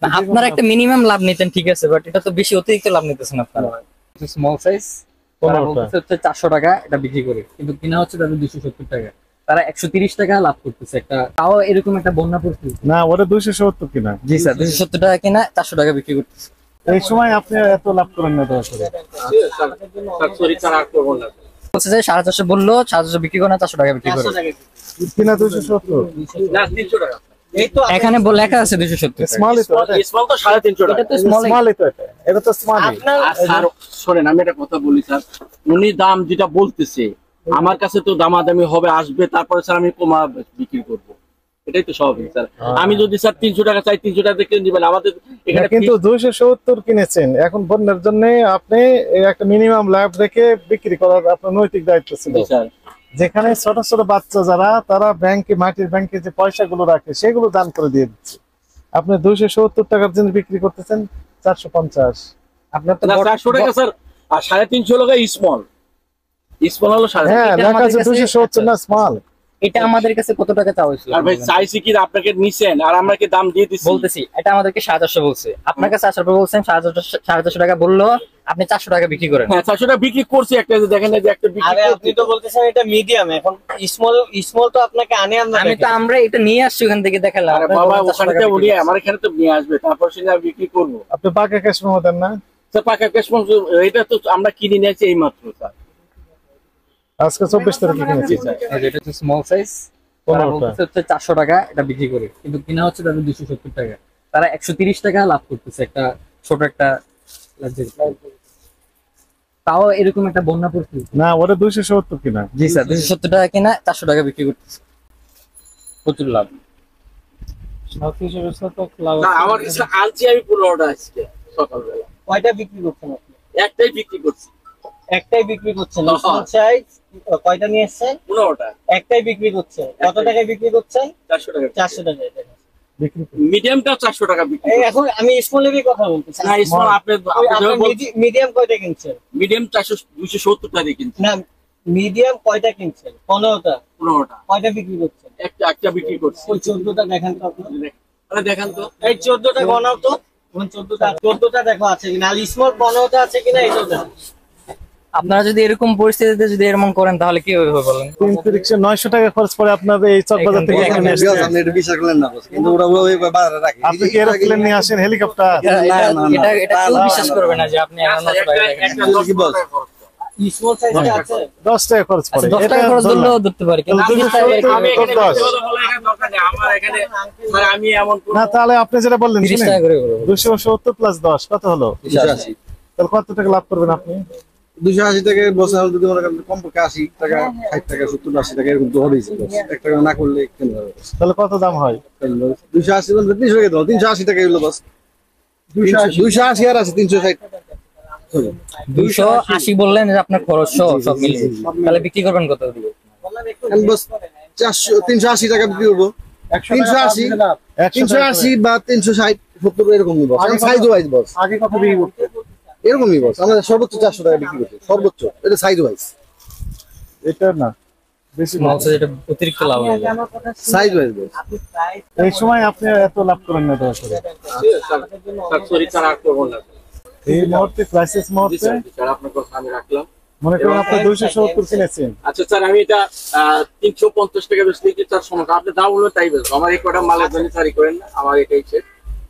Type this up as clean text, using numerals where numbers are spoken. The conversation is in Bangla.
আপনারা একটা মিনিমাম লাভ নিতেন, ঠিক আছে, বাট এটা তো বেশি অতিরিক্ত লাভ নিতেছেন আপনারা। স্মল সাইজ 400 টাকা এটা বিক্রি করে, কিন্তু কিনা হচ্ছে তাদের 270 টাকা। তারা 130 টাকা লাভ করতেছে একটা, তাও এরকম একটা বন্যা পরিস্থিতি না, ওটা 270 কিনা। জি স্যার, 270 টাকা কিনা, 400 টাকা বিক্রি করতেছে। এই সময় আপনি এত লাভ করেন না দয়া করে। বলছে যে 450 বললো, 450 বিক্রি করে না, 400 টাকা বিক্রি করে কিনা 270 না 300 টাকা। এখানে লেখা আছে 270 টাকা। স্মল তো এটা, স্মল তো 350 টাকা। এটা তো স্মল। স্মলই তো এটা, এটা তো স্মলই। স্যার শুনেন, আমি একটা কথা বলি স্যার, উনি দাম যেটা বলতেছে আমার কাছে তো দামাদামি হবে, আসবে, তারপরে স্যার আমি কমা বিক্রি করব, এটাই তো স্বাভাবিক স্যার। আমি যদি স্যার 300 টাকা চাই, 300 টাকা কিনে দিবেন আমাদের এখানে। কিন্তু 270 কিনেছেন, এখন বন্যার জন্য আপনি একটা মিনিমাম লাভ রেখে বিক্রি করার আপনার নৈতিক দায়িত্ব ছিল। স্যার যেখানে ছোট ছোট বাচ্চা যারা, তারা ব্যাংকে, মাটির ব্যাংকে যে পয়সাগুলো রাখে সেগুলো দান করে দিয়ে দিচ্ছে। আপনি 270 টাকার জিনিস বিক্রি করতেছেন 450। আপনার তো 400 টাকা স্যার, আর 350 টাকা স্মল। স্মল হলো 350। হ্যাঁ, লেখা আছে 270 না স্মল। এটা আমাদের কাছে কত টাকা চাওয়া হয়েছিল? আর ভাই চাইছি কি আপনাকে নিছেন, আর আমরা কি দাম দিয়ে দিছি? বলতেছি এটা আমাদেরকে 750 বলছে, আপনার কাছে 800 টাকা বলছেন, 450 টাকা বললো, আপনি 400 টাকা বিক্রি করেন। হ্যাঁ 400 টাকা বিক্রি করছি, একটা যে দেখেন যে একটা বিক্রি আরে করছি। আপনি তো বলতেছেন এটা মিডিয়াম, এখন স্মল তো আপনাকে আমরা এটা নিয়ে আসছি ওখান থেকে দেখালাম। আরে বাবা, ওখানে তো উনি আমার এখানে তো নিয়ে আসবে, তারপর সে না বিক্রি করবো। আপনি পাকা ক্যাশ মেমো দেন না? স্যার পাকা ক্যাশ এটা তো আমরা কিনে নিয়েছি এই মাত্র স্যার। আজকে 24 তারিখে কিনেছি। এটা হচ্ছে স্মল সাইজ, 400 টাকা এটা বিক্রি করে, কিন্তু কিনা হচ্ছে তাদের 270 টাকা। তারা 130 টাকা লাভ করতেছে একটা ছোট একটা luxury। তাও এরকম একটা বন্যা পরিস্থিতি। না, ওটা 270 কিনা। জি স্যার, 270 টাকা কিনা, 400 টাকা বিক্রি করতেছে, প্রচুর লাভ। না আমার কাছে আনছি আমি 15টা আজকে সকালবেলা। কয়টা বিক্রি করছেন আপনি? একটাই বিক্রি করছি। একটাই বিক্রি করছেন? স্মল সাইজ কয়টা নিয়ে এসেছেন? 15টা। একটাই বিক্রি করছেন। কত টাকায় বিক্রি করছেন? 400 টাকা। 400 টাকা। বিক্রি মিডিয়ামটা 400 টাকা বিক্রি। এখন আমি স্মলেরই কথা বলতেছি। না স্মল আপনি মিডিয়াম কয়টা কিনছেন? মিডিয়াম 270 টাকা দিয়ে কিনছি। না, মিডিয়াম কয়টা কিনছেন? 15টা। 15টা। কয়টা বিক্রি করছেন? একটা বিক্রি করছি। ওই 14টা দেখেন তো আপনি। আরে দেখেন তো, এই 14টা গণাও তো। 14টা দেখো আছে কিনা, আর স্মল 15টা আছে কিনা এটাও দেখো। আপনারা যদি এরকম পরিস্থিতিতে যদি এরকম করেন তাহলে কি হবে বলেন? 900 টাকা খরচ পড়ে আপনার এই চকবাজার থেকে এখানে আসতে। আপনি এটা বিশ্বাস করলেন না কিন্তু ওরা ওই বাজারে রাখে। আপনি কি এরোপ্লেন নিয়ে আসেন, হেলিকপ্টার? এটা কেউ বিশ্বাস করবে না যে আপনি 900 টাকা দেখেন। কি বল? স্মল সাইজটা আছে 10 টাকা খরচ পড়ে। 10 টাকা খরচ করলেও ধরতে পারি, কিন্তু আমি 270 এখানে 10। বলা এখানে দরকার নেই। আমার এখানে মানে আমি এমন না, তাহলে আপনি যেটা বললেন 30 শুনেন, টাকা করে বলবো। 270 প্লাস 10 কত হলো? 280 তাহলে কত টাকা লাভ করবেন আপনি? 280 টাকা বছর যদি মনে করেন কমপক্ষে 80 টাকা 60 টাকা 70 80 টাকা এরকম তো হবেই। 1 টাকা না করলে কেন হবে? তাহলে কত দাম হয়? 280 বলতে 300 টাকা দাও, 380 টাকা হলো বাস। 280 আর আছে 360। 280 বললেন যে আপনার খরচ সব মিলিয়ে, তাহলে বিক্রি করবেন কত দিয়ে? আমি বাস 400 380 টাকা বিক্রি করবো। 380 380 বা 360 70 এরকমই বস। আমি সাইজ ওয়াইজ বস। আগে কত বিক্রি করতে? এরকমই বস। আমরা সর্বোচ্চ 400 টাকা বিক্রি করছি, সর্বোচ্চ। এটা সাইজ ওয়াইজ। এটা না, বেশি মনে হচ্ছে এটা অতিরিক্ত লাভ হবে। সাইজ ওয়াইজ বস। এই সময় আপনি এত লাভ করেন না দয়া করে। স্যার সরি স্যার, আর করব না। এই মুহূর্তে ক্রাইসিস জি মুহূর্তে স্যার, আপনার কথা আমি রাখলাম। মনে করেন আপনি 270 কিনেছেন। আচ্ছা স্যার, আমি এটা 350 টাকা বেশি দিচ্ছি স্যার, সমস্যা আপনি দাম বলবেন তাই বলবো। আমার এই কটা মালের জন্য সারি করেন না, আমার এটাই শেষ।